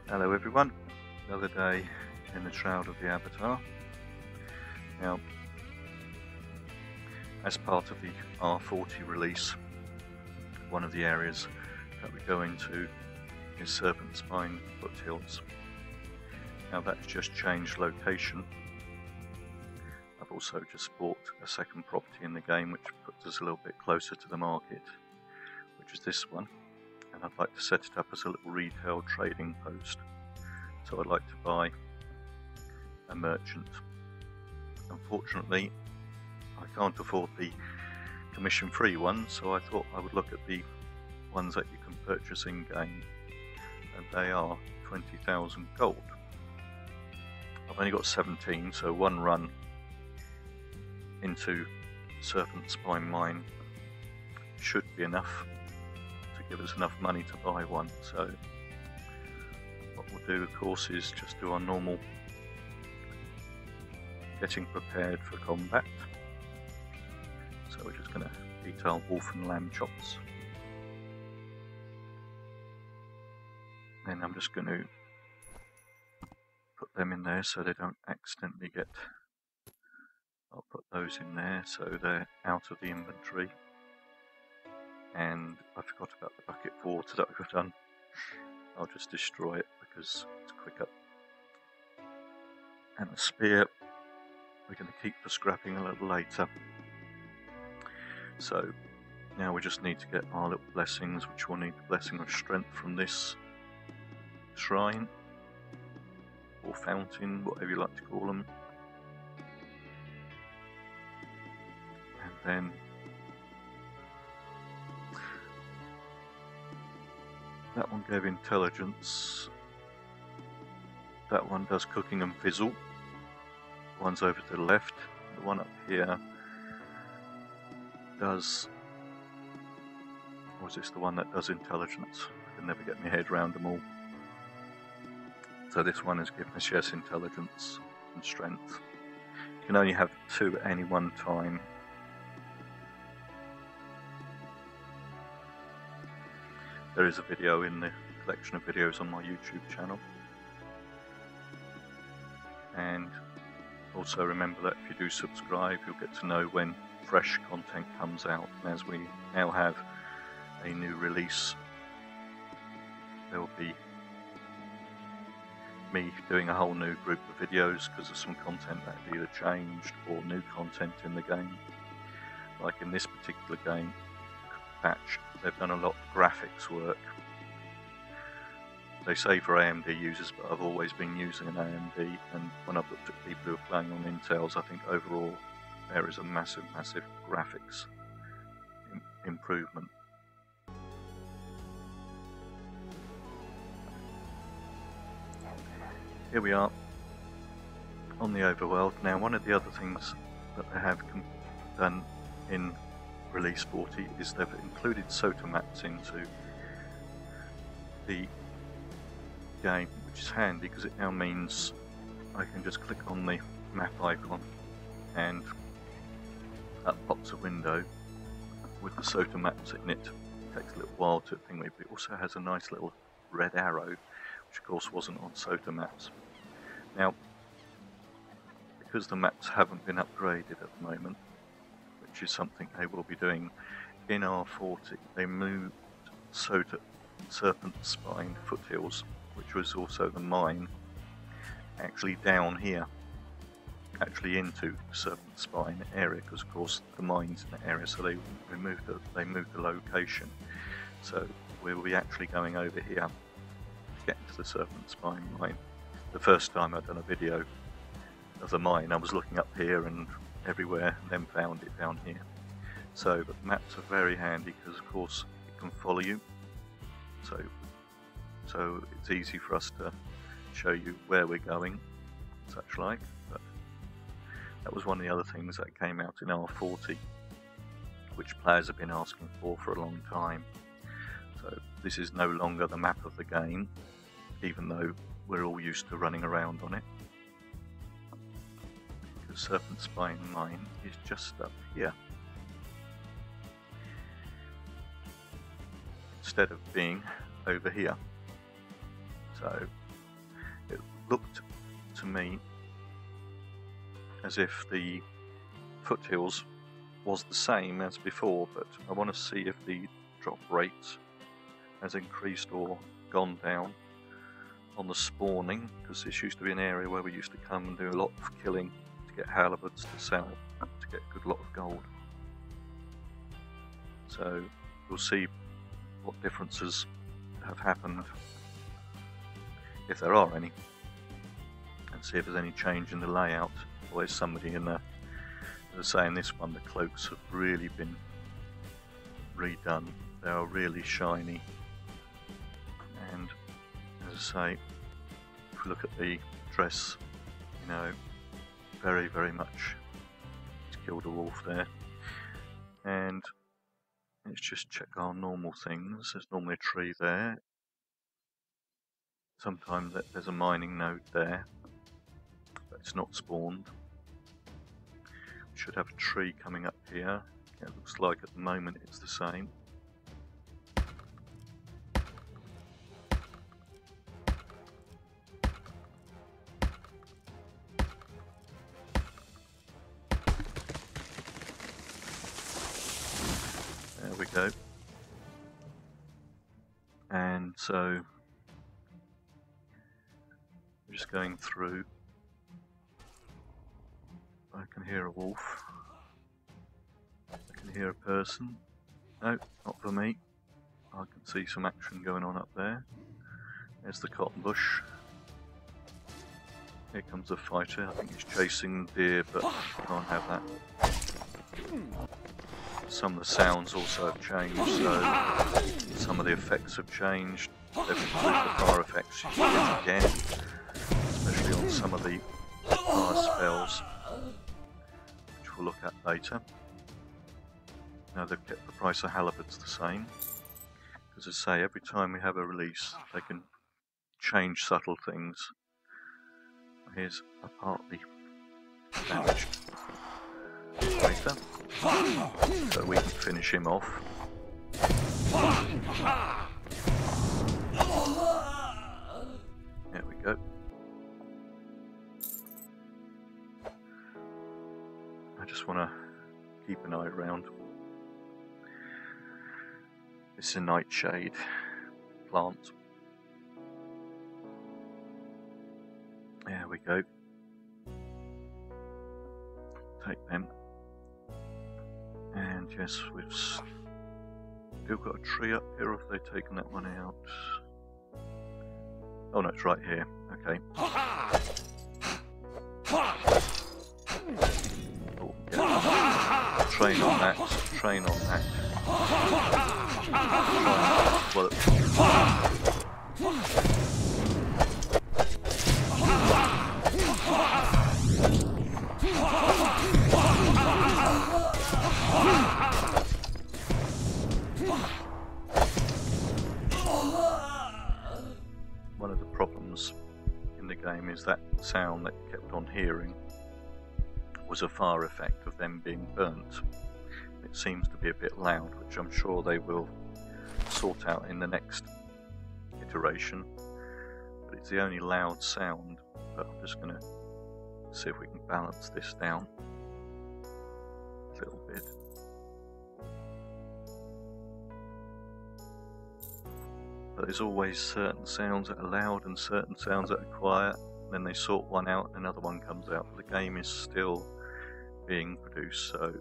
Hello everyone, another day in the shroud of the Avatar. Now, as part of the R40 release, one of the areas that we go into is Serpent Spine Foothills. Now that's just changed location. I've also just bought a second property in the game which puts us a little bit closer to the market, which is this one. And I'd like to set it up as a little retail trading post. So I'd like to buy a merchant. Unfortunately, I can't afford the commission-free one, so I thought I would look at the ones that you can purchase in-game, and they are 20,000 gold. I've only got 17, so one run into Serpent Spine Mine should be enough to give us enough money to buy one. So what we'll do, of course, is just do our normal getting prepared for combat. So we're just going to eat our wolf and lamb chops. Then I'm just going to put them in there so they don't accidentally get... I'll put those in there so they're out of the inventory. And I forgot about the bucket of water that we've done. I'll just destroy it because it's quicker. And the spear we're going to keep for scrapping a little later. So now we just need to get our little blessings, which will need the blessing of strength from this shrine or fountain, whatever you like to call them. And then that one gave intelligence, that one does cooking and fizzle, the one's over to the left, the one up here does, or is this the one that does intelligence? I can never get my head around them all. So this one is giving us, yes, intelligence and strength. You can only have two at any one time. There is a video in the collection of videos on my YouTube channel. And also remember that if you do subscribe, you'll get to know when fresh content comes out. And as we now have a new release, there will be me doing a whole new group of videos because of some content that have either changed or new content in the game. Like in this particular game patch, they've done a lot of graphics work. They say for AMD users, but I've always been using an AMD, and when I've looked at people who are playing on Intels, I think overall there is a massive graphics improvement. Here we are on the overworld. Now, one of the other things that they have done in Release 40 is they've included SOTA maps into the game, which is handy because it now means I can just click on the map icon and that pops a window with the SOTA maps in it. It takes a little while to think, but it also has a nice little red arrow, which of course wasn't on SOTA maps. Now, because the maps haven't been upgraded at the moment, which is something they will be doing in R40, they moved Serpent Spine Foothills, which was also the mine, actually down here, actually into the Serpent Spine area, because of course the mine's in the area, so they moved the location. So we will be actually going over here to get into the Serpent Spine mine. The first time I'd done a video of the mine, I was looking up here and everywhere, and then found it down here. So, but maps are very handy because of course it can follow you. So it's easy for us to show you where we're going, such like. But that was one of the other things that came out in R40, which players have been asking for a long time. So this is no longer the map of the game, even though we're all used to running around on it. Because Serpent Spine Mine is just up here, instead of being over here. So It looked to me as if the Foothills was the same as before, but I want to see if the drop rate has increased or gone down on the spawning, because this used to be an area where we used to come and do a lot of killing to get halibuts to sell, to get a good lot of gold. So we'll see what differences have happened, if there are any, and see if there's any change in the layout. Or there's somebody in the, as I say, in this one, the cloaks have really been redone. They are really shiny, and as I say, if we look at the dress, you know, very, very much it's killed a wolf there. And let's just check our normal things. There's normally a tree there. Sometimes there's a mining node there, but it's not spawned. We should have a tree coming up here. It looks like at the moment it's the same. There we go. And so we're just going through. I can hear a wolf. I can hear a person. No, not for me. I can see some action going on up there. There's the cotton bush. Here comes a fighter. I think he's chasing deer, but I can't have that. Some of the sounds also have changed, so some of the effects have changed. They've included the fire effects yet again, especially on some of the fire spells, which we'll look at later. Now they've kept the price of halibuts the same, because as I say, every time we have a release they can change subtle things. Here's a partly damaged fighter, so we can finish him off. There we go. I just want to keep an eye around. It's a nightshade plant. There we go. Take them. And yes, we've still got a tree up here, or have they taken that one out? Oh no, it's right here. Okay. Oh, yeah. Train on that. Train on that. One of the problems in the game is that sound that you kept on hearing was a fire effect of them being burnt. It seems to be a bit loud, which I'm sure they will sort out in the next iteration, but it's the only loud sound. But I'm just going to see if we can balance this down a little bit. But there's always certain sounds that are loud and certain sounds that are quiet, and then they sort one out and another one comes out. The game is still being produced, so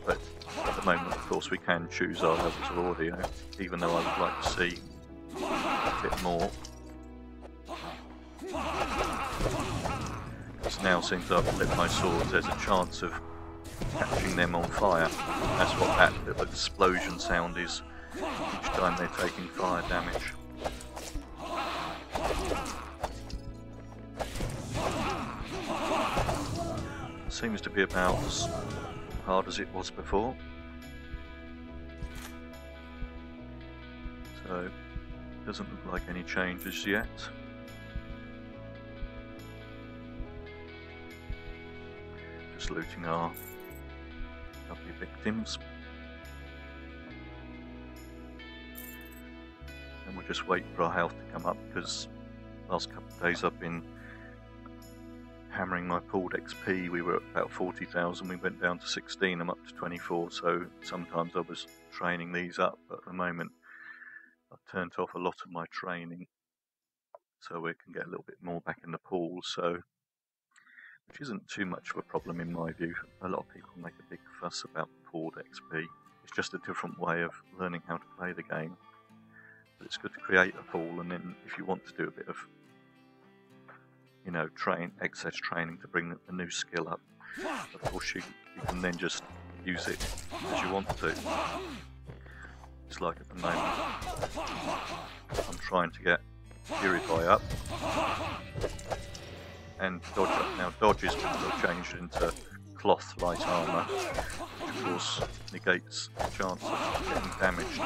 but at the moment, of course, we can choose our levels of audio, even though I would like to see a bit more. Because now, since I've lit my swords, there's a chance of catching them on fire. That's what that little explosion sound is each time they're taking fire damage. Seems to be about as hard as it was before. So, doesn't look like any changes yet. Just looting our lovely victims. and we'll just wait for our health to come up, because last couple of days I've been hammering my pooled XP. We were at about 40,000, we went down to 16, I'm up to 24, so sometimes I was training these up, but at the moment I've turned off a lot of my training so we can get a little bit more back in the pool, so which isn't too much of a problem in my view. A lot of people make a big fuss about pooled XP. It's just a different way of learning how to play the game. But it's good to create a pool, and then if you want to do a bit of, you know, excess training to bring a new skill up, of course you can then just use it as you want to. It's like at the moment I'm trying to get Purify up and Dodge up. Now Dodge is changed into cloth light armour, which of course negates the chance of getting damaged.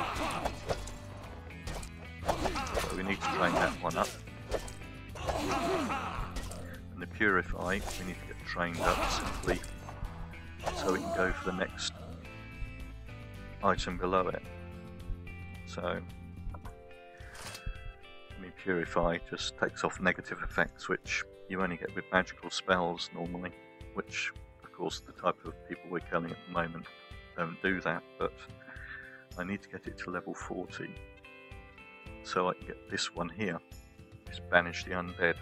So we need to train that one up. And the Purify we need to get trained up simply so we can go for the next item below it. So Purify just takes off negative effects which you only get with magical spells normally, which of course the type of people we're killing at the moment don't do that, but I need to get it to level 40 so I can get this one here, this Banish the Undead,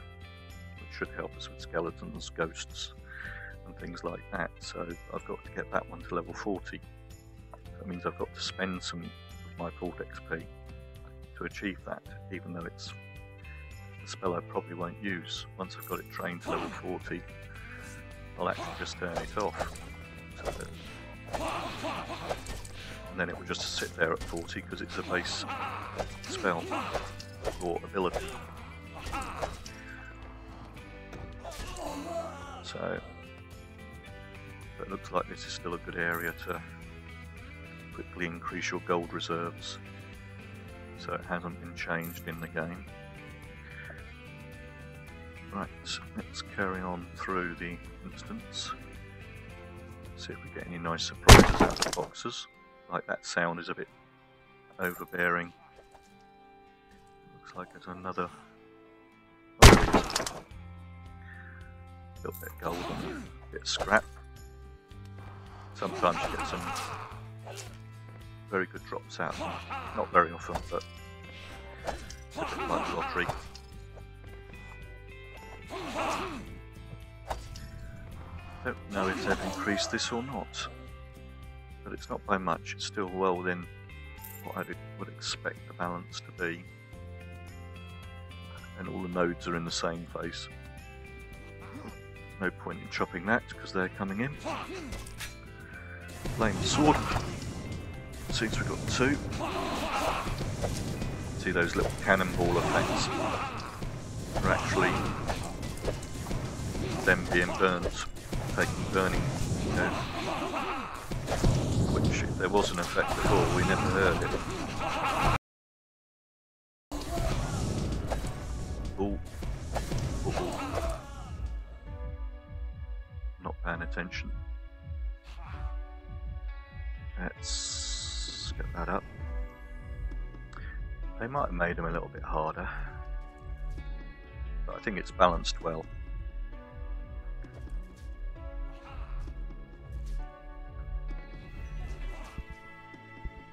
which should help us with skeletons, ghosts and things like that. So I've got to get that one to level 40. That means I've got to spend some of my pooled XP to achieve that, even though it's a spell I probably won't use. Once I've got it trained to level 40, I'll actually just turn it off. So and then it will just sit there at 40 because it's a base spell or ability. So but it looks like this is still a good area to quickly increase your gold reserves, so it hasn't been changed in the game. Right, so let's carry on through the instance, see if we get any nice surprises out of the boxes. Like that sound is a bit overbearing. Looks like there's another. Oh, there is. A little bit of gold and a bit of scrap. Sometimes you get some very good drops out. Not very often, but it's a bit like the lottery. Don't know if they've increased this or not, but it's not by much. It's still well within what I would expect the balance to be, and all the nodes are in the same place. No point in chopping that because they're coming in. Flame sword. Seems we've got two. See those little cannonball effects are actually them being burnt, taking burning, you know, which if there was an effect before we never heard it. Ooh. Ooh. Not paying attention. Let's get that up. They might have made them a little bit harder, but I think it's balanced well.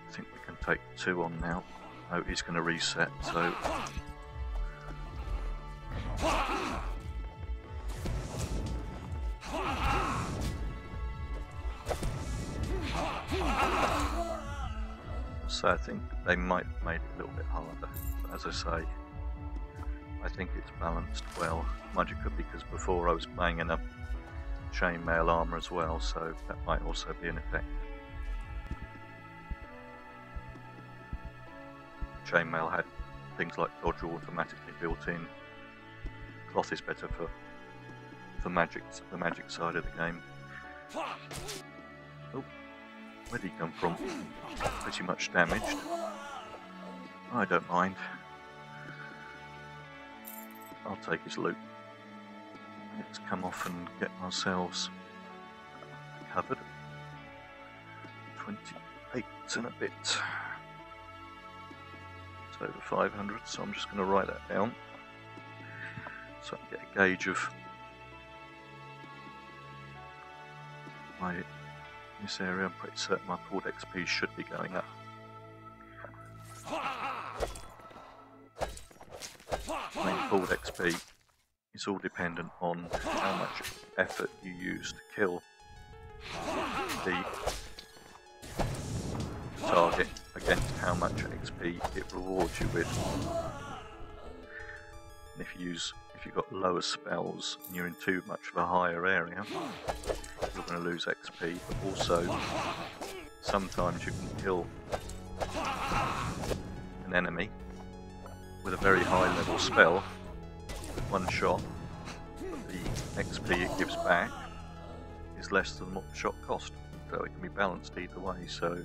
I think we can take two on now. Oh, he's going to reset, so... So I think they might have made it a little bit harder, but as I say, I think it's balanced well. Mind you, could be because before I was playing in a chainmail armour as well, so that might also be an effect. Chainmail had things like dodge automatically built in. Cloth is better for the magic side of the game. Oh, where'd he come from? Pretty much damaged. I don't mind. I'll take his loot. Let's come off and get ourselves covered. 28 and a bit. It's over 500, so I'm just going to write that down so I can get a gauge of this area. I'm pretty certain my pulled XP should be going up. I mean, pulled XP is all dependent on how much effort you use to kill the target against how much XP it rewards you with. And if you've got lower spells and you're in too much of a higher area, you're going to lose XP. But also, sometimes you can kill an enemy with a very high level spell with one shot, but the XP it gives back is less than what the shot cost, so it can be balanced either way. So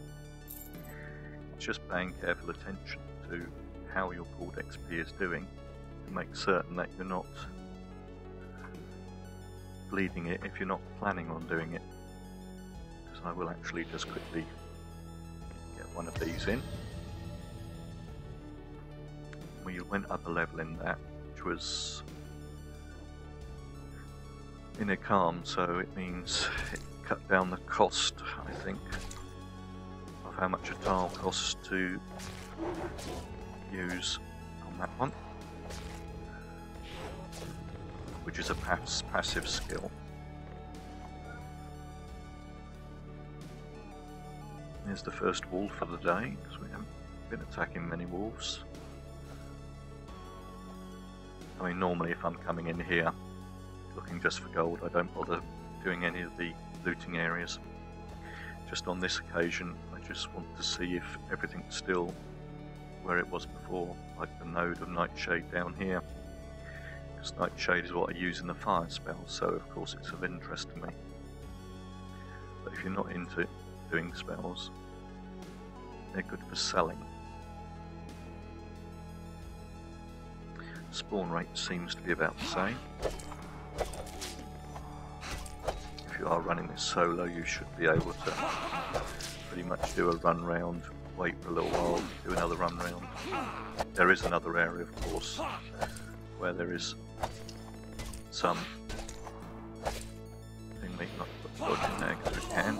it's just paying careful attention to how your pulled XP is doing to make certain that you're not bleeding it if you're not planning on doing it. Because I will actually just quickly get one of these in. We went up a level in that, which was in a calm, so it means it cut down the cost, I think, of how much a tile costs to use on that one, which is a passive skill. Here's the first wolf for the day, because we haven't been attacking many wolves. I mean, normally if I'm coming in here looking just for gold, I don't bother doing any of the looting areas. Just on this occasion, I just want to see if everything's still where it was before, like the node of Nightshade down here. Because Nightshade is what I use in the fire spell, so of course it's of interest to me. But if you're not into doing spells, they're good for selling. Spawn rate seems to be about the same. If you are running this solo, you should be able to pretty much do a run round, wait for a little while, do another run round. There is another area, of course, where there is some thing we not put dodge in there because we can.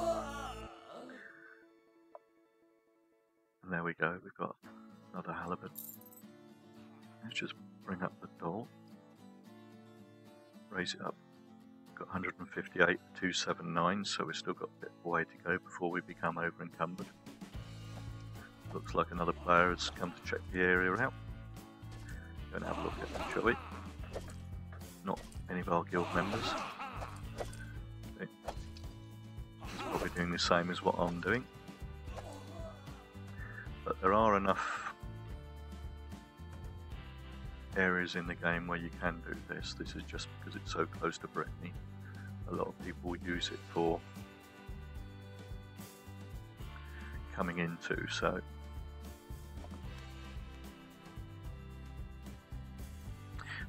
And there we go, we've got another halibut. Let's just bring up the doll, raise it up. Got 158, 279, so we've still got a bit of way to go before we become over encumbered. Looks like another player has come to check the area out. Go and have a look at them, shall we? Not any of our guild members. Okay. He's probably doing the same as what I'm doing. But there are enough areas in the game where you can do this. This is just because it's so close to Brittany. A lot of people use it for coming into, so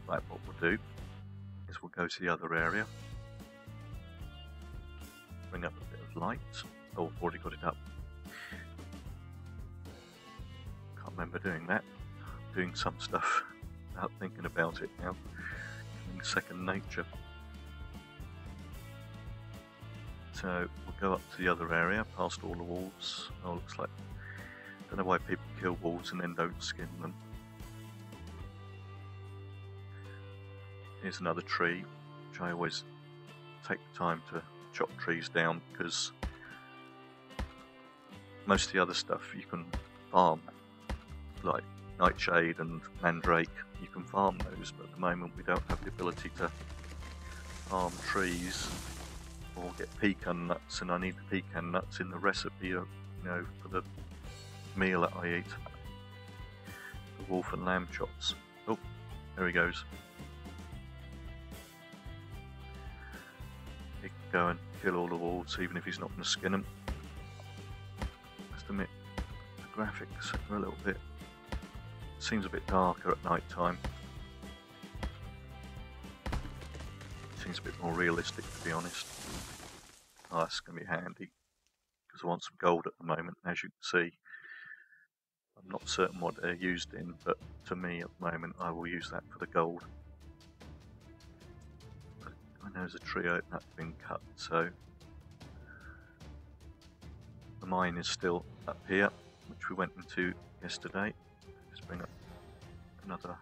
right, what we'll do is we'll go to the other area, bring up a bit of light. Oh, I've already got it up. Can't remember doing that. Doing some stuff without thinking about it now. Becoming second nature. So we'll go up to the other area, past all the wolves. Oh, looks like, I don't know why people kill wolves and then don't skin them. Here's another tree, which I always take the time to chop trees down, because most of the other stuff you can farm, like Nightshade and Mandrake, you can farm those, but at the moment we don't have the ability to farm trees or get pecan nuts, and I need the pecan nuts in the recipe, you know, for the meal that I eat. The wolf and lamb chops. Oh, there he goes. He can go and kill all the wolves, even if he's not going to skin them. I must admit, the graphics are a little bit, seems a bit darker at night time. Seems a bit more realistic, to be honest. Oh, that's going to be handy, because I want some gold at the moment. As you can see, I'm not certain what they're used in, but to me at the moment I will use that for the gold. I know there's a tree oak that's been cut, so the mine is still up here, which we went into yesterday. Just bring up another.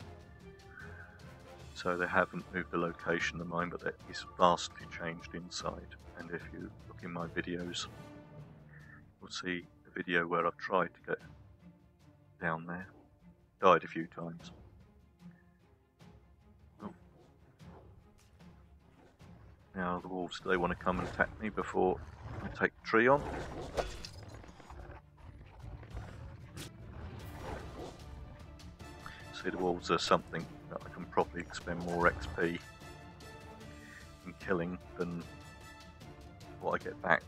So they haven't moved the location of the mine, but it's vastly changed inside. And if you look in my videos, you'll see a video where I've tried to get down there. Died a few times. Oh. Now the wolves, they want to come and attack me before I take the tree on. See, the wolves are something that I can probably expend more XP in killing than what I get back.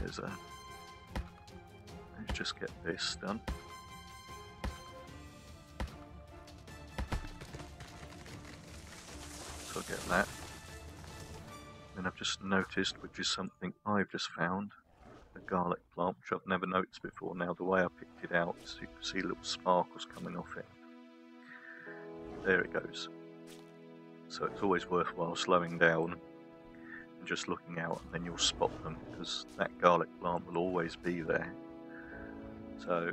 Let's just get this done. So I'll get that. Then I've just noticed, which is something I've just found, a garlic plant, which I've never noticed before. Now the way I picked it out, so you can see little sparkles coming off it. There it goes. So it's always worthwhile slowing down and just looking out, and then you'll spot them, because that garlic plant will always be there. So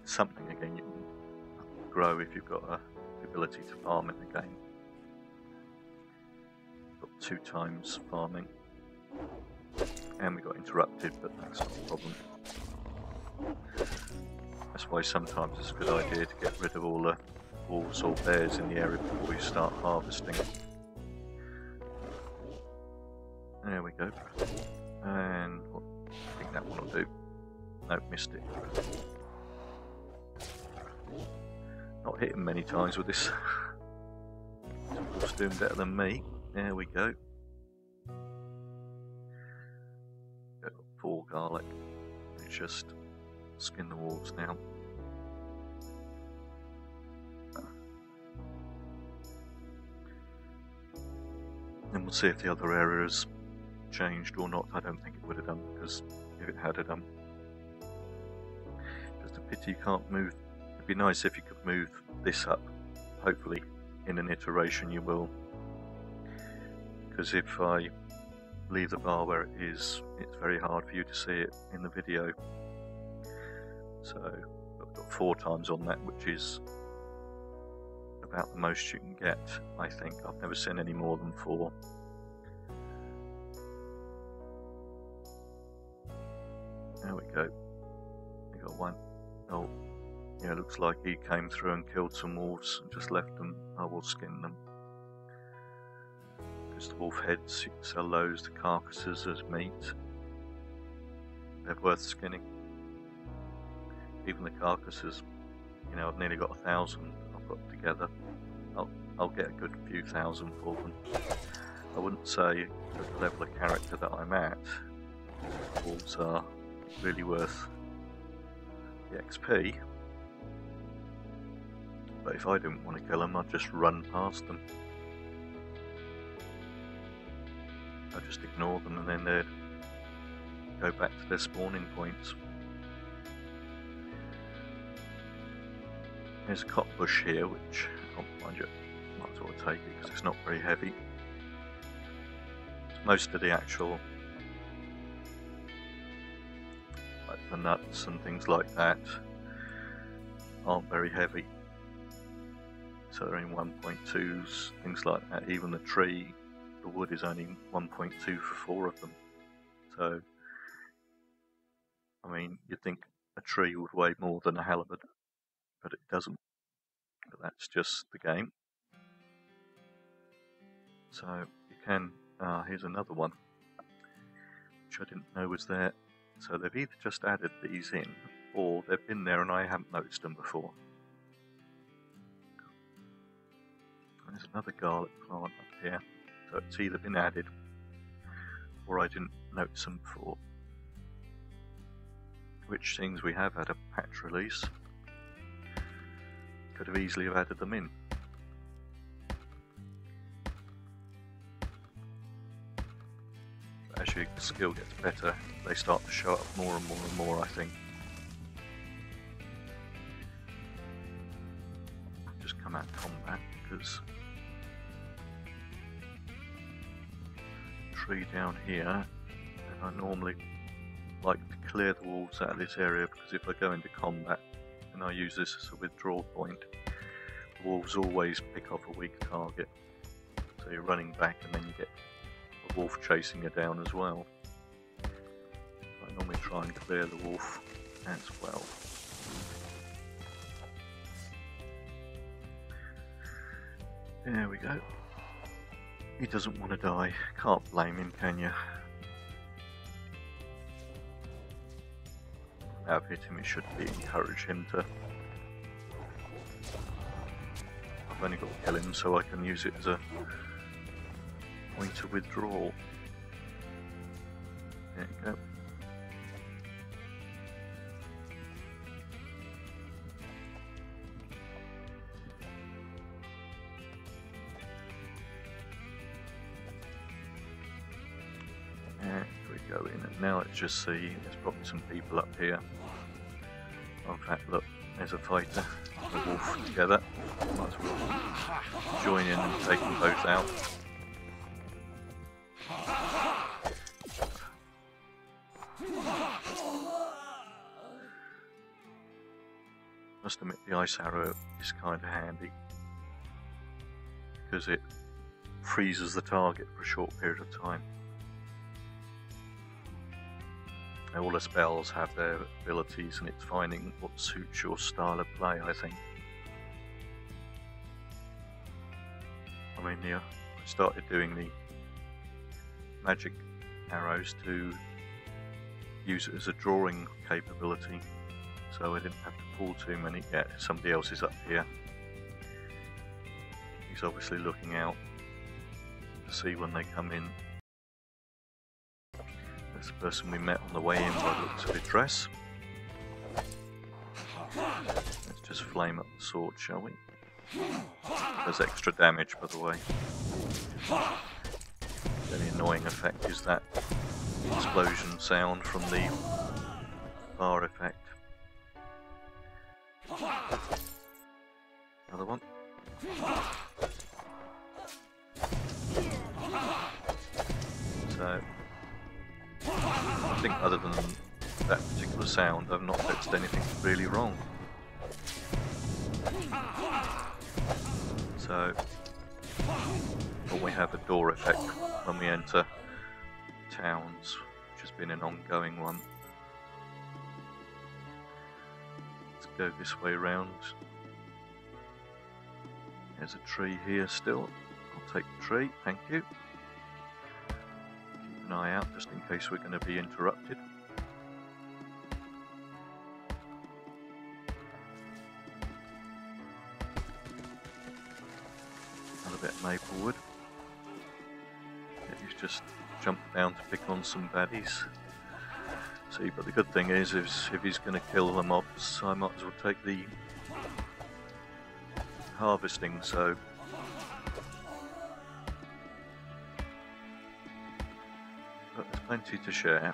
it's something again you can grow if you've got the ability to farm in the game. Got 2 times farming. And we got interrupted, but that's not a problem. That's why sometimes it's a good idea to get rid of all the wolves or bears in the area before you start harvesting. There we go. And I think that one will do. Nope, missed it. Not hitting many times with this. Wolf's doing better than me. There we go. 4 garlic. Let's just skin the wolves now. Then we'll see if the other area has changed or not. I don't think it would have done, because if it had done, just a pity you can't move. It'd be nice if you could move this up. Hopefully in an iteration you will, because if I leave the bar where it is, it's very hard for you to see it in the video. So I've got 4 times on that, which is about the most you can get, I think. I've never seen any more than 4. There we go. We got 1. Oh, yeah, looks like he came through and killed some wolves and just left them. I will skin them. The wolf heads, you can sell those, the carcasses as meat. They're worth skinning. Even the carcasses, you know, I've nearly got 1,000 I've got together. I'll get a good few thousand for them. I wouldn't say at the level of character that I'm at, wolves are really worth the XP. But if I didn't want to kill them, I'd just run past them. I'd just ignore them, and then they'd go back to their spawning points. There's a cotton bush here, which, oh, mind you, might as well take it because it's not very heavy. Most of the actual, like the nuts and things like that, aren't very heavy. So they're in 1.2s, things like that. Even the tree, the wood is only 1.2 for 4 of them. So, I mean, you'd think a tree would weigh more than a halibut, but it doesn't. But that's just the game. So you can, here's another one, which I didn't know was there. So they've either just added these in, or they've been there and I haven't noticed them before. And there's another garlic plant up here. So it's either been added, or I didn't notice them before. Which things we have had a patch release. Could have easily have added them in. But as as your skill gets better, they start to show up more and more and more, I think. Just come out of combat because tree down here, and I normally like to clear the walls out of this area, because if I go into combat and I use this as a withdrawal point, the wolves always pick off a weak target. So you're running back and then you get a wolf chasing you down as well. So I normally try and clear the wolf as well. There we go. He doesn't want to die. Can't blame him, can you? I've hit him, it should be encourage him to... I've only got to kill him so I can use it as a point of withdrawal. There you go. There we go in, and now let's just see, there's probably some people up here. Oh, in fact, look, there's a fighter and a wolf together. Might as well join in and take them both out. Must admit, the ice arrow is kind of handy because it freezes the target for a short period of time. All the spells have their abilities, and it's finding what suits your style of play, I think. I mean, yeah, I started doing the magic arrows to use it as a drawing capability, so I didn't have to pull too many. Yeah, somebody else is up here. He's obviously looking out to see when they come in. That's the person we met on the way in by the looks of his dress. Let's just flame up the sword, shall we? Does extra damage, by the way. The only annoying effect is that explosion sound from the bar effect. Another one. So, I think other than that particular sound, I've not fixed anything really wrong. So, we have a door effect when we enter towns, which has been an ongoing one. Let's go this way round. There's a tree here still. I'll take the tree, thank you. Keep an eye out just in case we're going to be interrupted. Another bit of maple wood. Yeah, he's just jumped down to pick on some baddies. See, but the good thing is if he's going to kill the mobs, I might as well take the harvesting, so but there's plenty to share.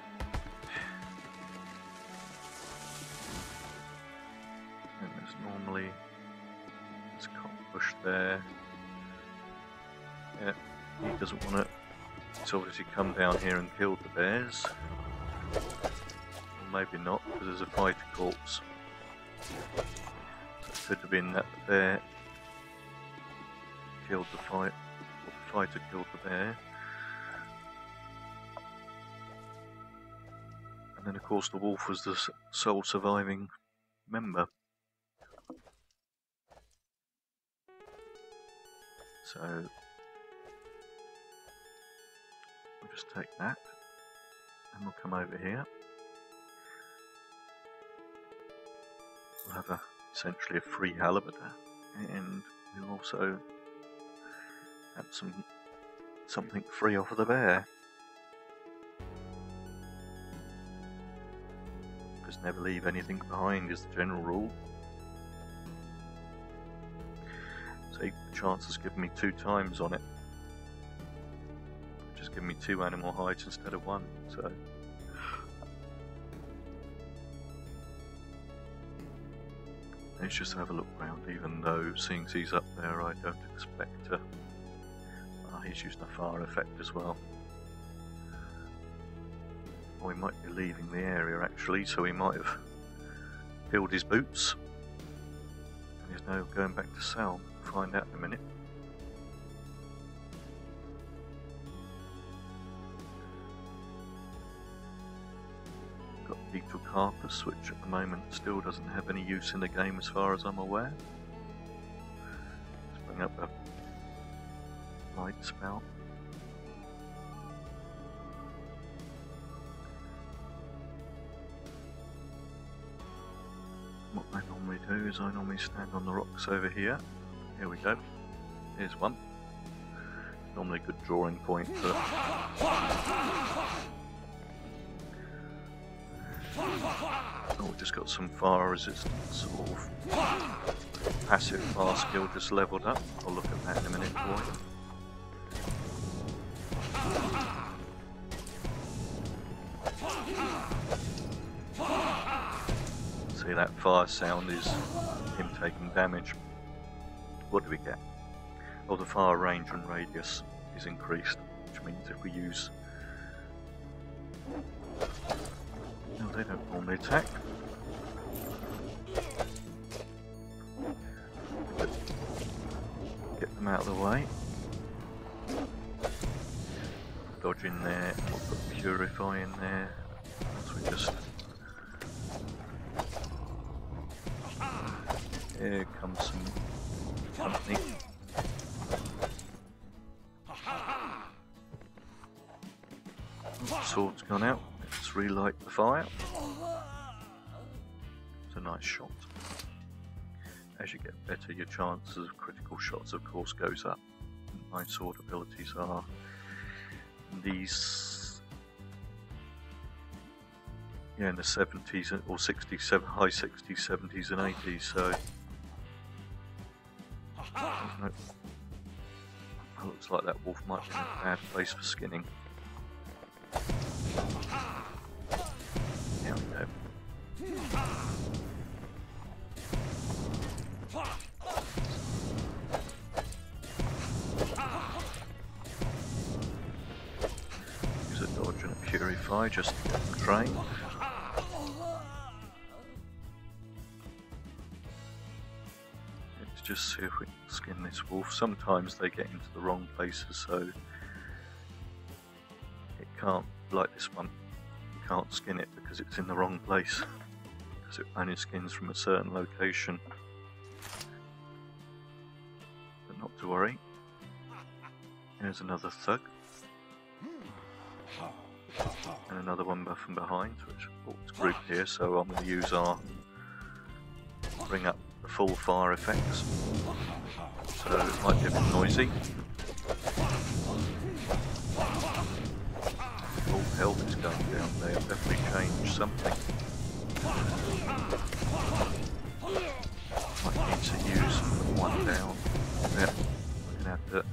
And there's normally a cotton bush there. Yeah, he doesn't want to. He's obviously come down here and killed the bears. Or maybe not, because there's a fighter corpse. So it could have been that the bear killed the fight, or the fighter killed the bear. And then of course the wolf was the sole surviving member. So we'll just take that and we'll come over here. We'll have essentially a free halibut, and we'll also have something free off of the bear. Just never leave anything behind is the general rule. See, the chance has given me 2 times on it, which is give me 2 animal hides instead of 1, so let's just have a look round, even though seeing as he's up there I don't expect to... he's using a fire effect as well. Or he might be leaving the area actually, so he might have filled his boots. And he's now going back to sell. Find out in a minute. Got beetle carpus, which at the moment still doesn't have any use in the game as far as I'm aware. Let's bring up a light spout. What I normally do is I normally stand on the rocks over here. Here we go. Here's one. Normally a good drawing point for... Oh, we've just got some fire resistance, sort of passive fire skill just leveled up. I'll look at that in a minute, boy. See, that fire sound is him taking damage. What do we get? Well, the fire range and radius is increased, which means if we use... No, they don't normally attack. Get them out of the way. Dodge in there, and we'll put Purify in there. Once we just... Here comes some company. Sword's gone out. Let's relight the fire. It's a nice shot. As you get better, your chances of critical shots, of course, goes up. My sword abilities are these, yeah, in the 70s or 60s, high 60s, 70s, and 80s. So. No. Oh, looks like that wolf might be in a bad place for skinning. There we go. Use a dodge and a purify just to get them trained. Just see if we can skin this wolf. Sometimes they get into the wrong places, so it can't, like this one, you can't skin it because it's in the wrong place, because it only skins from a certain location. But not to worry. Here's another thug. And another one from behind, which it's grouped here, so I'm going to use our bring up the full fire effects, so it might be a bit noisy. All health is going down there, definitely changed something. Might need to use one down. Yeah, we're going to have to.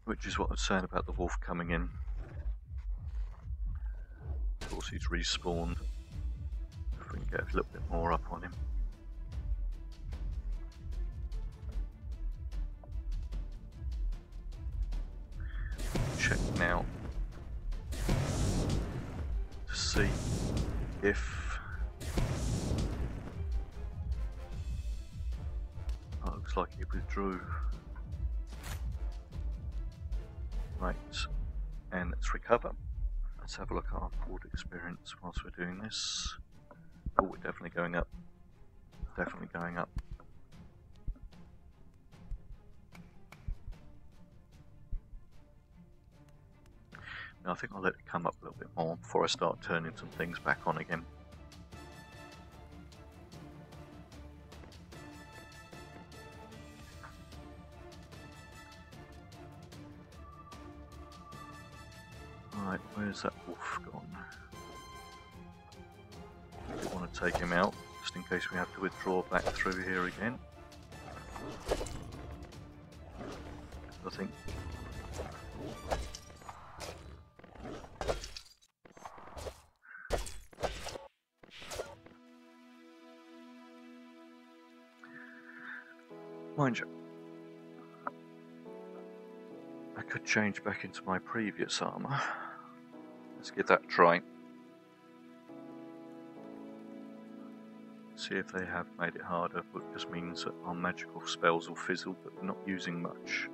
Which is what I was saying about the wolf coming in. Of course, he's respawned. If we can get a little bit more up on him. Check now to see if... Oh, it looks like he withdrew. Right, and let's recover. Let's have a look at our board experience whilst we're doing this. Oh, we're definitely going up. Definitely going up. Now I think I'll let it come up a little bit more before I start turning some things back on again. Where's that wolf gone? I want to take him out, just in case we have to withdraw back through here again. I think mind you, I could change back into my previous armour. Let's give that a try. See if they have made it harder, but it just means that our magical spells will fizzle, but we're not using much.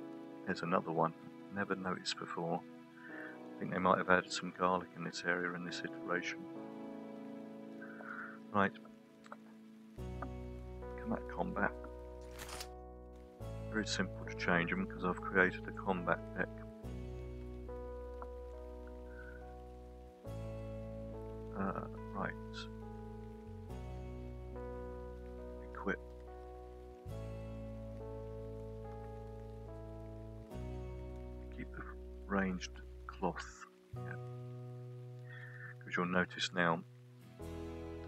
There's another one, never noticed before. I think they might have added some garlic in this area in this iteration. Right. Combat combat. Very simple to change them because I've created a combat deck. Right. Equip. Keep the ranged cloth. Yeah. Because you'll notice now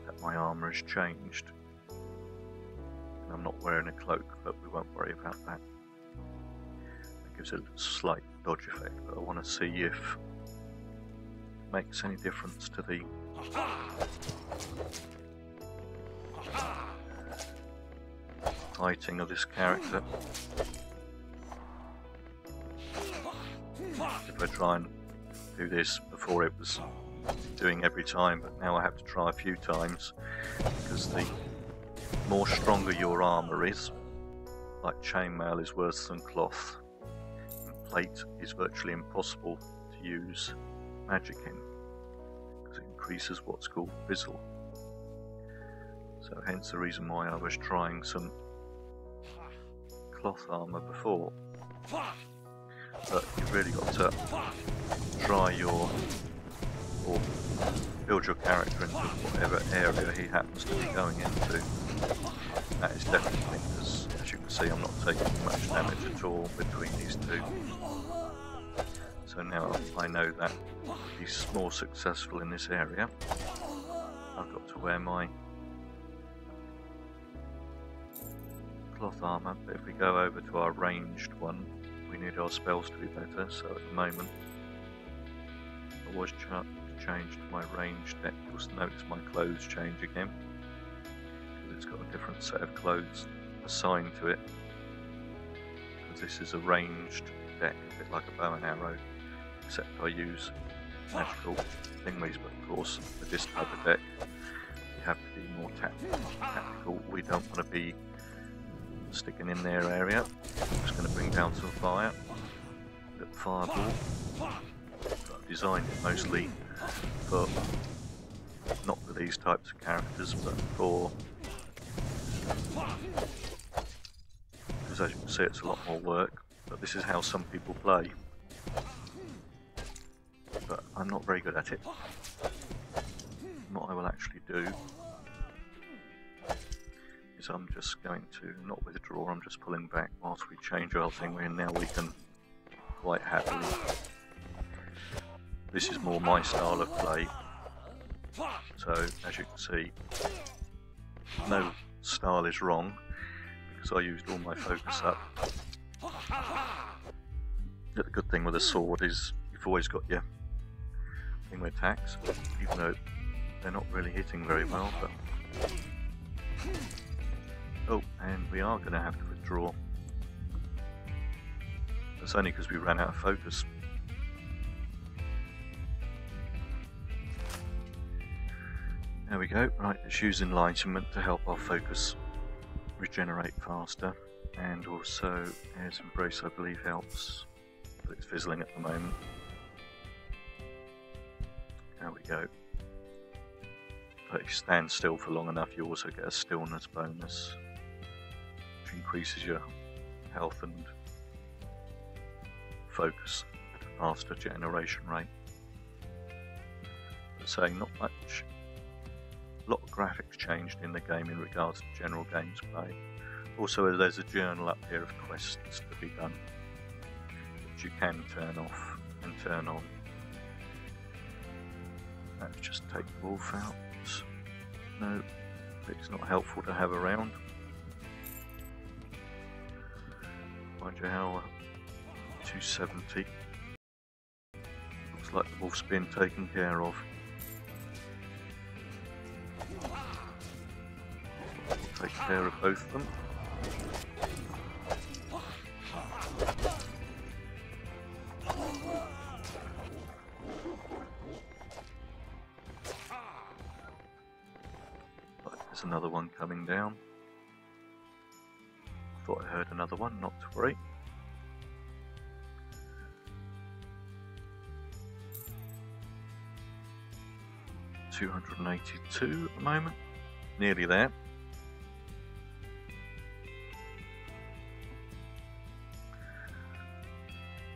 that my armour has changed. And I'm not wearing a cloak, but we won't worry about that. That gives it a slight dodge effect, but I want to see if it makes any difference to the fighting of this character. If I try and do this, before it was doing every time, but now I have to try a few times because the more stronger your armour is, like chainmail is worse than cloth, and plate is virtually impossible to use magic in because it increases what's called fizzle. So hence the reason why I was trying some cloth armour before. But you've really got to try your, or build your character into whatever area he happens to be going into. That is definitely, because as you can see I'm not taking much damage at all between these two. So now I know that to be more successful in this area, I've got to wear my cloth armour, but if we go over to our ranged one, we need our spells to be better, so at the moment I was changed to my ranged deck. You'll notice my clothes change again, because it's got a different set of clothes assigned to it, because this is a ranged deck, a bit like a bow and arrow, except I use magical thingies, but of course with this type of deck you have to be more tactical. We don't want to be sticking in their area. I'm just going to bring down some fire, a bit of fireball. I've designed it mostly for, not for these types of characters, but for, because as you can see it's a lot more work, but this is how some people play. But I'm not very good at it. What I will actually do is I'm just going to not withdraw, I'm just pulling back whilst we change our thing, and now we can quite happily. This is more my style of play, so as you can see, no style is wrong because I used all my focus up. The good thing with a sword is you've always got your thing with attacks, even though they're not really hitting very well. But oh, and we are going to have to withdraw. That's only because we ran out of focus. There we go. Right, let's use enlightenment to help our focus regenerate faster, and also Air's Embrace I believe helps, but it's fizzling at the moment. There we go. But if you stand still for long enough, you also get a stillness bonus, which increases your health and focus at a faster generation rate. But saying not much, a lot of graphics changed in the game in regards to general gameplay. Also, there's a journal up here of quests to be done, which you can turn off and turn on. Let's just take the wolf out. No, it's not helpful to have around. Mind you how 270. Looks like the wolf's been taken care of. Take care of both of them. There's another one coming down. Thought I heard another one, not to worry. $282 at the moment, nearly there.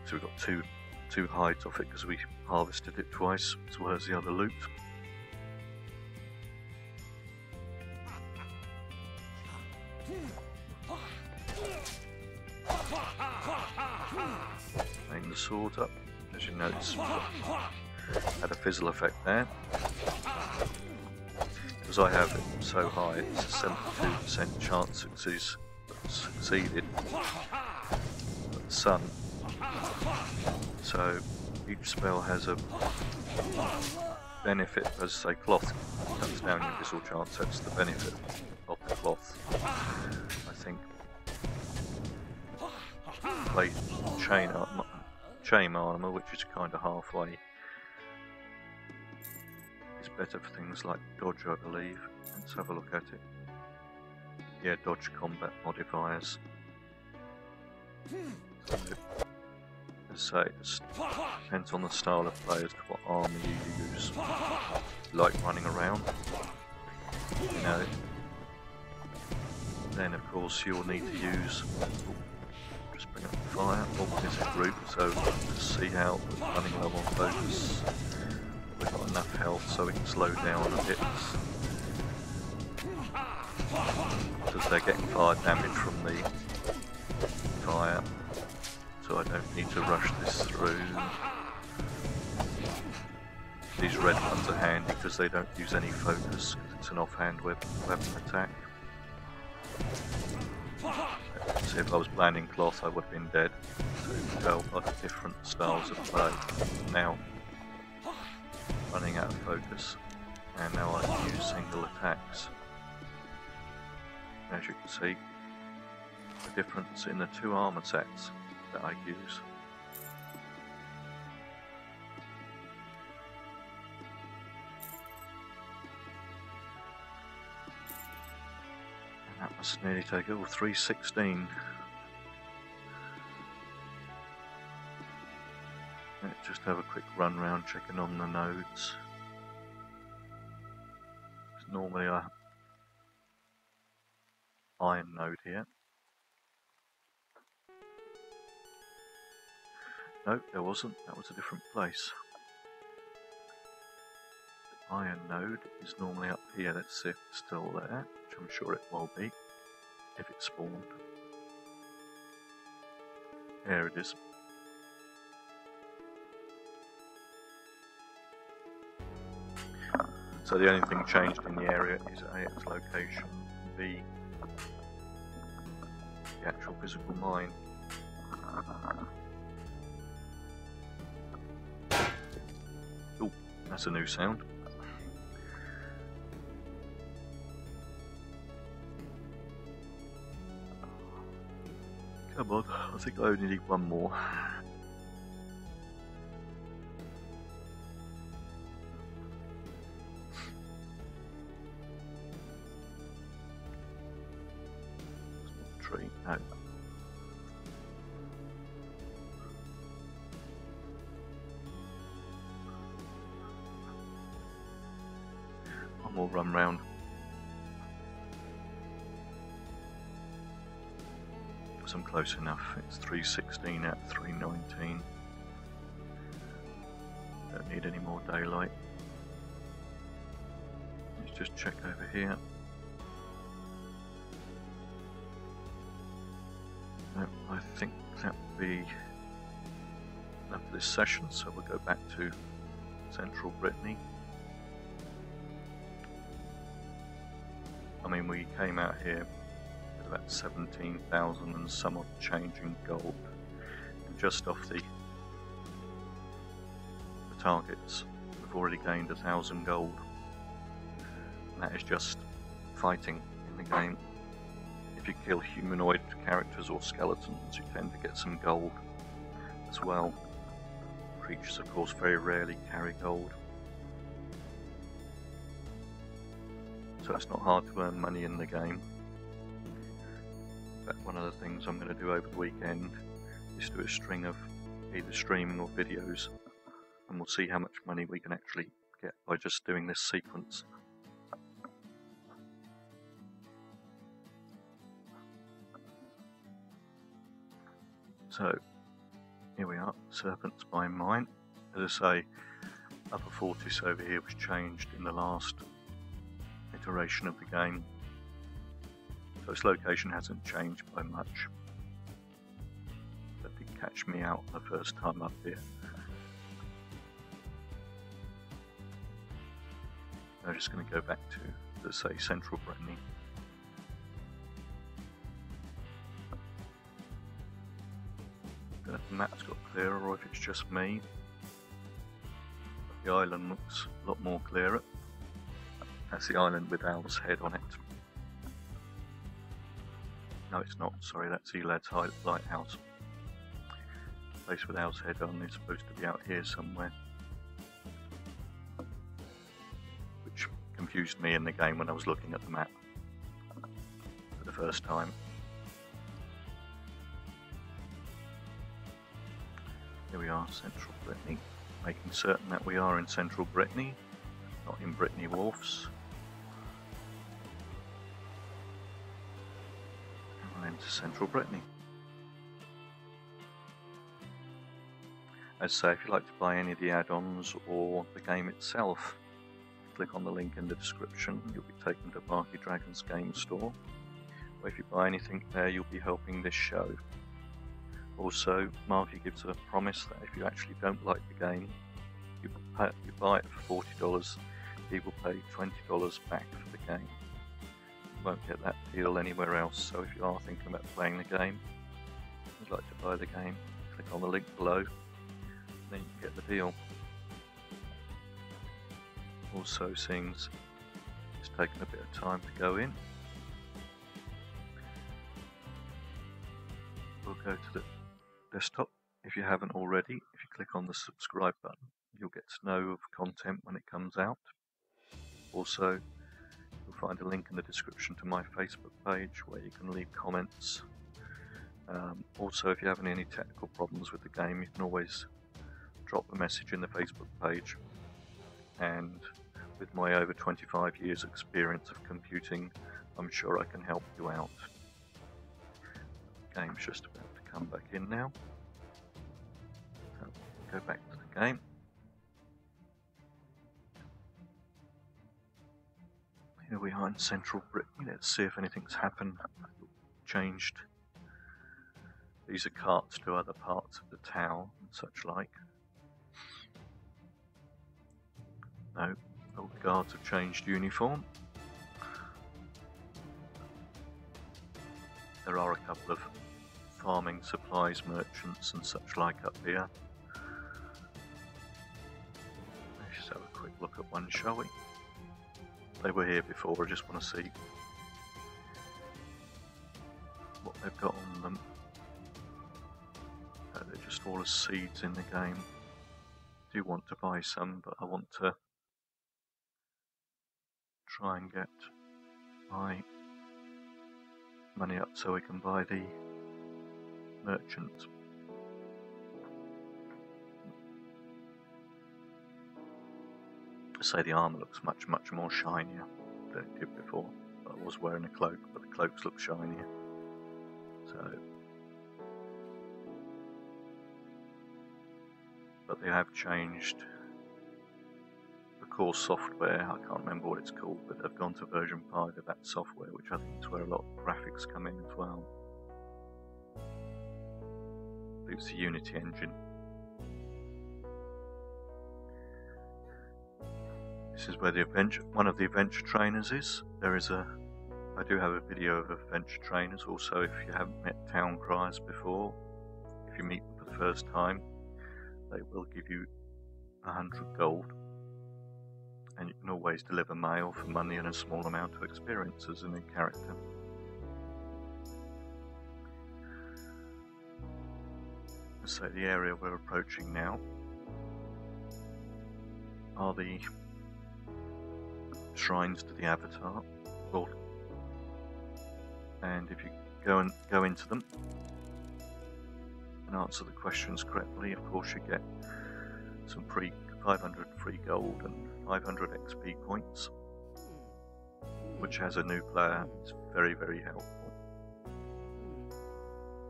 So we've got two hides off it because we harvested it twice, as well as the other loot. Hang the sword up, as you notice, had a fizzle effect there. Because I have it so high, it's a 72% chance it's succeeded at the sun. So each spell has a benefit, as say cloth cuts down your fizzle chance, that's the benefit of the cloth. I think plate chain armour, which is kind of halfway, is better for things like dodge, I believe. Let's have a look at it. Yeah, dodge combat modifiers. So, as I say, it depends on the style of play as to what armour you use. Like running around, you know. Then of course you'll need to use, just bring up the fire, there's a group, so let's see how we're running low on focus. We've got enough health so we can slow down a bit. Because they're getting fire damage from the fire, so I don't need to rush this through. These red ones are handy because they don't use any focus, because it's an offhand weapon attack. So if I was playing in cloth I would have been dead. So you can tell by the different styles of play. Now, running out of focus, and now I can use single attacks. As you can see, the difference in the two armour sets that I use. And that must nearly take 316. Let's just have a quick run round checking on the nodes. Normally I iron node here. No, there wasn't. That was a different place. The iron node is normally up here. Let's see if it's still there, which I'm sure it will be, if it spawned. There it is. So the only thing changed in the area is A, its location, B, the actual physical mine. Oh, that's a new sound. Come on, I think I only need one more. Tree, no. One more run round. Because I'm close enough. It's 316 out of 319. Don't need any more daylight. Let's just check over here. No, I think that will be enough for this session, so we'll go back to Central Brittany. I mean, we came out here with about 17,000 and some odd change in gold, and just off the targets we've already gained 1,000 gold, and that is just fighting in the game. If you kill humanoid characters or skeletons, you tend to get some gold as well. Creatures, of course, very rarely carry gold, so it's not hard to earn money in the game. In fact, one of the things I'm going to do over the weekend is do a string of either streaming or videos, and we'll see how much money we can actually get by just doing this sequence. So here we are, serpents by mine. As I say, R40 over here was changed in the last iteration of the game, so its location hasn't changed by much. That did catch me out the first time up here. I'm just going to go back to, let's say, Central Brittany. I don't know if the map's got clearer or if it's just me. But the island looks a lot more clearer. That's the island with Owl's Head on it. No, it's not, sorry, that's Elad's Lighthouse. The place with Owl's Head on is supposed to be out here somewhere, which confused me in the game when I was looking at the map for the first time. Here we are, Central Brittany, making certain that we are in Central Brittany, not in Brittany Wharfs. And into Central Brittany. As I say, if you'd like to buy any of the add-ons or the game itself, click on the link in the description. You'll be taken to Barky Dragon's game store, where if you buy anything there, you'll be helping this show. Also, Marky gives a promise that if you actually don't like the game, you buy it for $40, he will pay $20 back for the game. You won't get that deal anywhere else, so if you are thinking about playing the game, if you'd like to buy the game, click on the link below, then you can get the deal. Also, seeing it's taken a bit of time to go in, we'll go to the desktop. If you haven't already, if you click on the subscribe button, you'll get to know of content when it comes out. Also, you'll find a link in the description to my Facebook page where you can leave comments. Also, if you're having any technical problems with the game, you can always drop a message in the Facebook page, and with my over 25 years experience of computing, I'm sure I can help you out. The game's just about to come back in now, so go back to the game. Here we are in Central Brittany. Let's see if anything's happened, changed. These are carts to other parts of the town and such like. No, all the guards have changed uniform. There are a couple of farming supplies merchants and such like up here. Let's just have a quick look at one, shall we? They were here before, I just want to see what they've got on them. They're just all as seeds in the game. I do want to buy some, but I want to try and get my money up so we can buy the merchant. I say the armour looks much more shinier than it did before. I was wearing a cloak, but the cloaks look shinier. So, but they have changed the core software. I can't remember what it's called, but they've gone to version 5 of that software, which I think is where a lot of graphics come in as well. It's the Unity engine. This is where the one of the adventure trainers is. There is a I do have a video of adventure trainers also. If you haven't met town criers before, if you meet them for the first time, they will give you 100 gold, and you can always deliver mail for money and a small amount of experience as a new character. So the area we're approaching now are the shrines to the Avatar, and if you go into them and answer the questions correctly, of course you get some 500 free gold and 500 XP points, which as a new player is very, very helpful.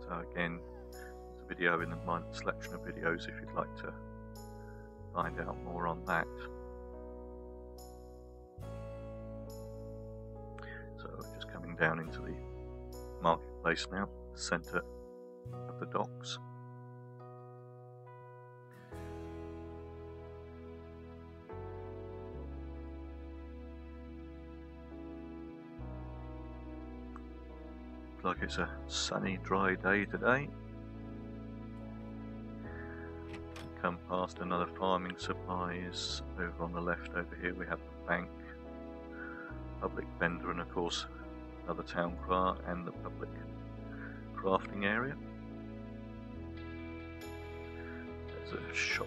So again, there's a video in my selection of videos if you'd like to find out more on that. So just coming down into the marketplace now, the centre of the docks. Looks like it's a sunny, dry day today. Come past another farming supplies. Over on the left over here we have the bank, public vendor, and of course another town crier and the public crafting area. There's a shop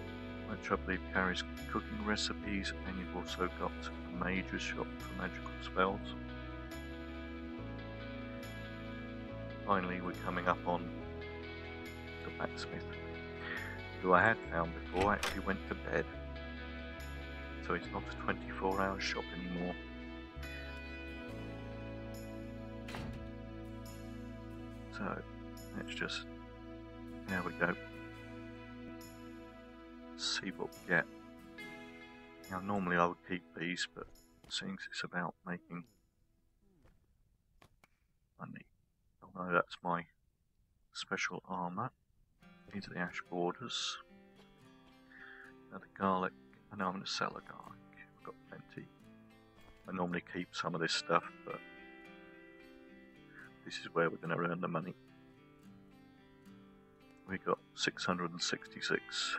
which I believe carries cooking recipes, and you've also got a major shop for magical spells. Finally we're coming up on the blacksmith, who I had found before actually went to bed, so it's not a 24-hour shop anymore. So let's just, there we go, see what we get. Now normally I would keep these, but seeing it's about making money, although that's my special armour. These are the ash borders. Now the garlic, I know I'm going to sell the garlic, I've got plenty. I normally keep some of this stuff, but this is where we're going to earn the money. We got 666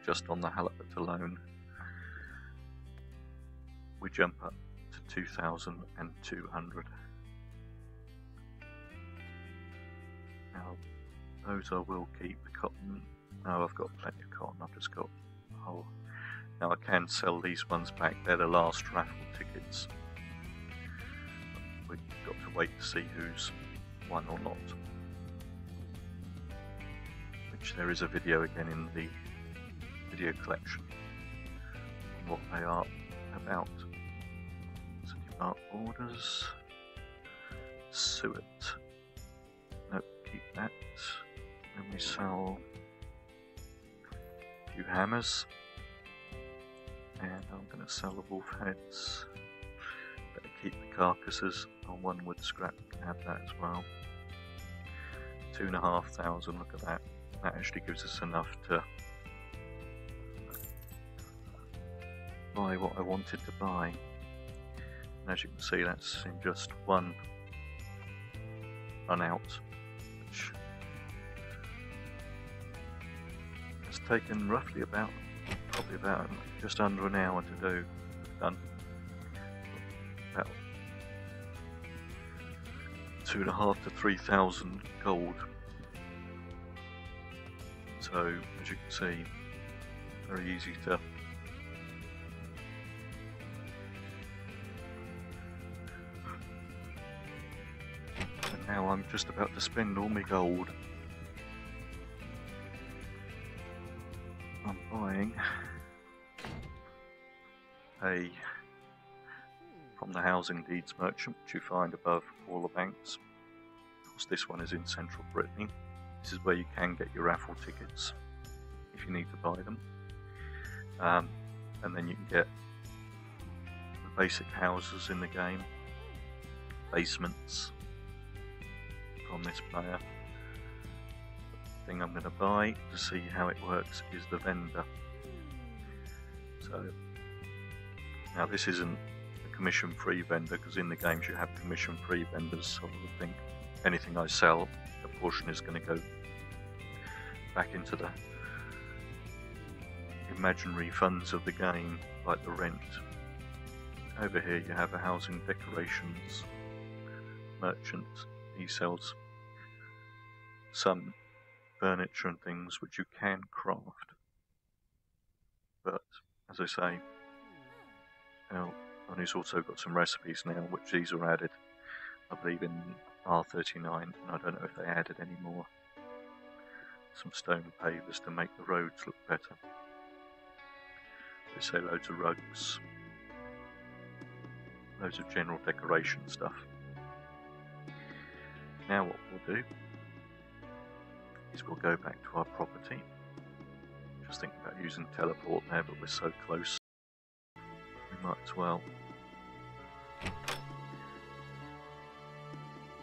just on the halibut alone. We jump up to 2,200. Now those I will keep. The cotton, no, I've got plenty of cotton, I've just got a whole. Now I can sell these ones back, they're the last raffle tickets. We've got to wait to see who's won or not, which there is a video again in the video collection on what they are about. City Park borders, suet, nope, keep that. Then we sell a few hammers, and I'm going to sell the wolf heads. Better keep the carcasses on one wood scrap, have that as well. 2,500, look at that. That actually gives us enough to buy what I wanted to buy. And as you can see, that's in just one run out, which has taken roughly probably about just under an hour to do. Done. About 2,500 to 3,000 gold. So as you can see, very easy to and now I'm just about to spend all my gold. I'm buying from the housing deeds merchant, which you find above all the banks. Of course, this one is in central Brittany. This is where you can get your raffle tickets if you need to buy them, and then you can get the basic houses in the game, basements from this player. The thing I'm going to buy to see how it works is the vendor. So now this isn't a commission-free vendor, because in the games you have commission-free vendors, so I would think anything I sell, a portion is going to go back into the imaginary funds of the game, like the rent. Over here you have a housing decorations merchant. He sells some furniture and things which you can craft, but as I say, and he's also got some recipes now, which these are added, I believe, in R39, and I don't know if they added any more. Some stone pavers to make the roads look better. They say loads of rugs, loads of general decoration stuff. Now what we'll do is we'll go back to our property. Just thinking about using teleport there, but we're so close, we might as well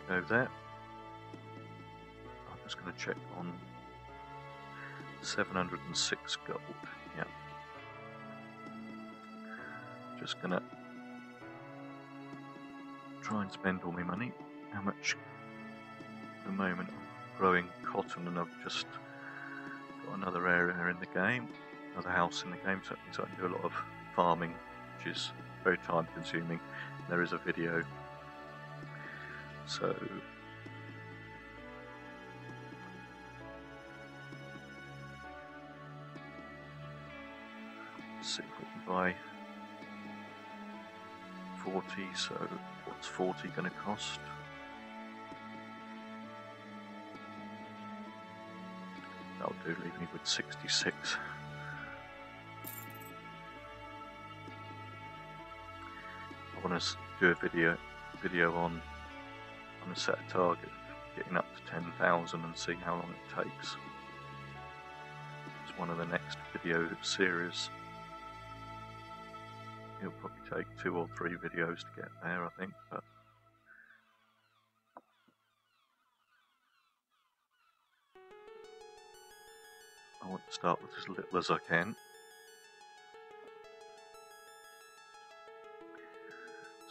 go there. I'm just going to check on 706 gold. Yeah. Just going to try and spend all my money. How much at the moment? I'm growing cotton, and I've just got another area in the game, another house in the game, so it means I can do a lot of farming, which is very time consuming. There is a video, so let's see if we can buy 40, so what's 40 going to cost? That'll do, leave me with 66. I want to do a video on a set target of getting up to 10,000 and see how long it takes. It's one of the next video series. It'll probably take 2 or 3 videos to get there, I think, but I want to start with as little as I can.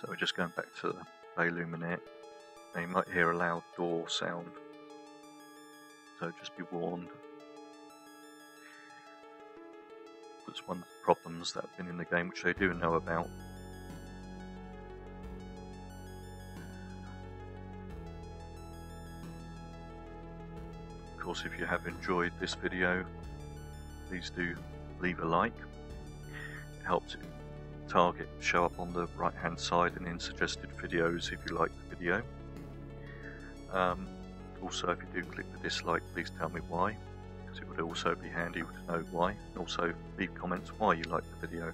So we're just going back to the Bay Luminaire. Now you might hear a loud door sound, so just be warned. That's one of the problems that have been in the game, which they do know about. Of course, if you have enjoyed this video, please do leave a like. It helps it target show up on the right hand side and in suggested videos if you like the video. Also, if you do click the dislike, please tell me why, because it would also be handy to know why, and also leave comments why you like the video.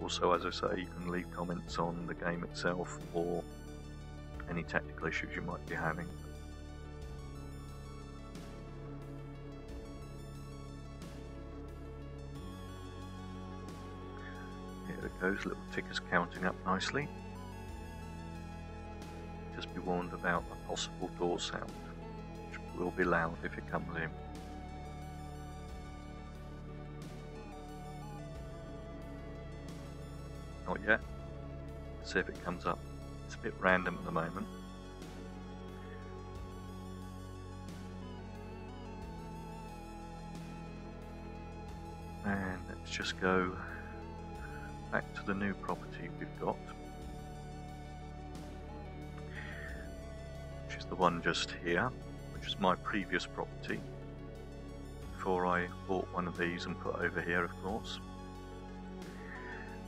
Also, as I say, you can leave comments on the game itself or any technical issues you might be having. Here it goes, little tickers counting up nicely. Just be warned about a possible door sound, which will be loud if it comes in. Not yet. Let's see if it comes up. It's a bit random at the moment. And let's just go back to the new property we've got, which is the one just here, which is my previous property before I bought one of these and put over here, of course,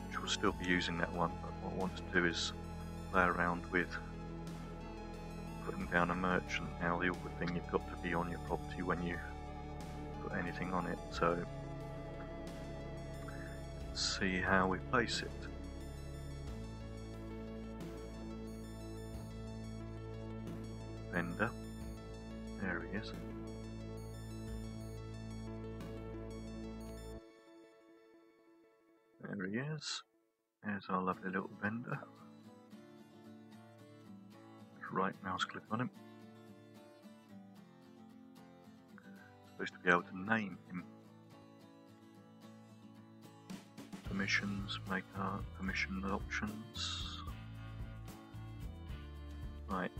which will still be using that one, but what I want to do is play around with putting down a merchant. Now the awkward thing, you've got to be on your property when you put anything on it, so let's see how we place it. Vendor, there he is. There he is. There's our lovely little vendor. Just right mouse click on him. Supposed to be able to name him. permissions, make our permission options. Right,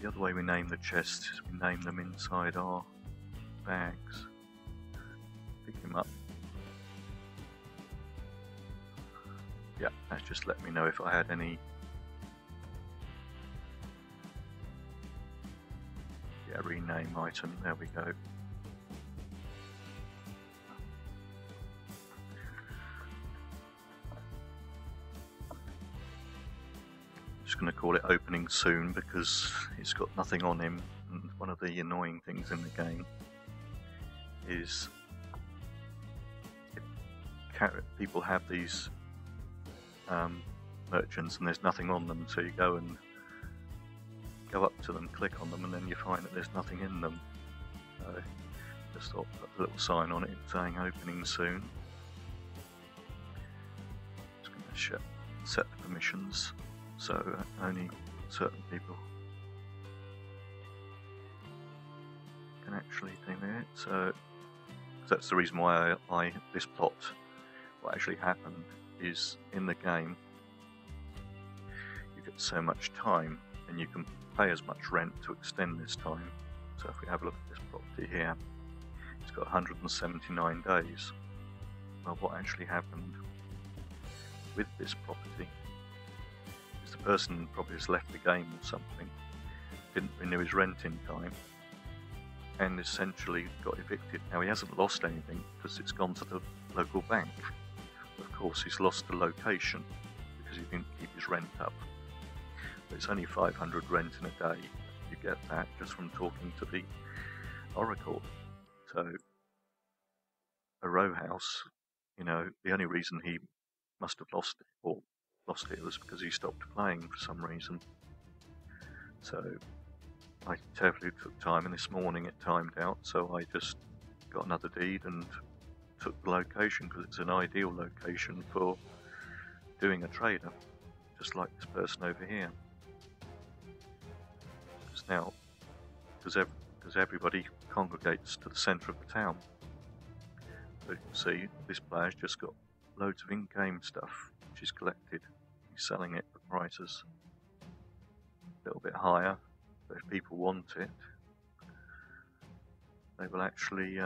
the other way we name the chests is we name them inside our bags. Pick them up. Yeah, that's just let me know if I had any. Yeah, rename item, there we go. Just going to call it opening soon because it's got nothing on him, and one of the annoying things in the game is people have these merchants and there's nothing on them, so you go up to them, click on them, and then you find that there's nothing in them. So just thought put a little sign on it saying opening soon. Just going to set the permissions so only certain people can actually do it. So that's the reason why this plot, what actually happened is in the game you get so much time and you can pay as much rent to extend this time. So if we have a look at this property here, it's got 179 days. Well, what actually happened with this property is the person probably has left the game or something, didn't renew his rent in time, and essentially got evicted. Now he hasn't lost anything because it's gone to the local bank. Of course he's lost the location because he didn't keep his rent up. But it's only 500 rent in a day. You get that just from talking to the Oracle. So a row house, you know, the only reason he must have lost it was because he stopped playing for some reason. So I carefully took time, and this morning it timed out, so I just got another deed and took the location because it's an ideal location for doing a trader, just like this person over here. Because everybody congregates to the centre of the town. So you can see this player's just got loads of in-game stuff which is collected. He's selling it for prices a little bit higher, but if people want it, they will actually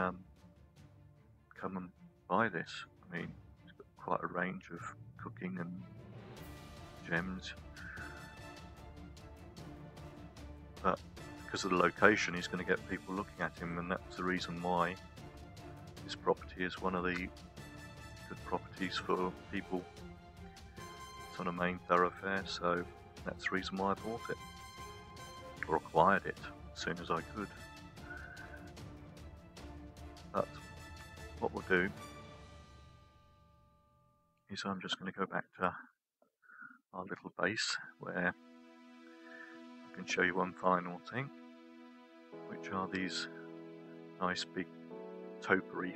come and buy this. I mean, it's got quite a range of cooking and gems, but because of the location he's going to get people looking at him, and that's the reason why this property is one of the good properties for people. It's on a main thoroughfare, so that's the reason why I bought it, or acquired it as soon as I could. But what we'll do is I'm just going to go back to our little base where I can show you one final thing, which are these nice big topiary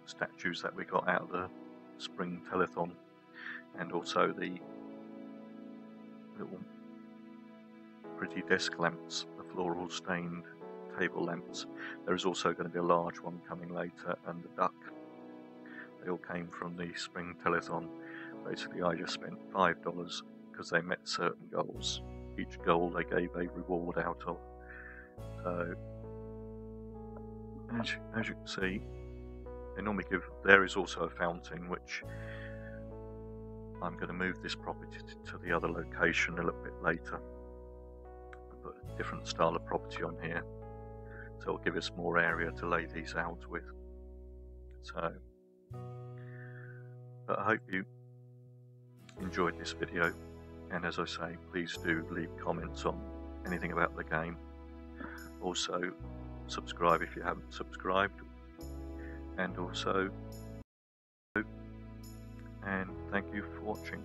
statues that we got out of the spring telethon, and also the little pretty desk lamps, the floral stained table lamps. There is also going to be a large one coming later, and the duck. They all came from the spring telethon. Basically I just spent $5 because they met certain goals. Each goal they gave a reward out of. So as you can see, they normally give. There is also a fountain, which I'm going to move this property to the other location a little bit later. Put a different style of property on here, so it'll give us more area to lay these out with. So, but I hope you enjoyed this video, and as I say, please do leave comments on anything about the game. Also subscribe if you haven't subscribed, and also, and thank you for watching.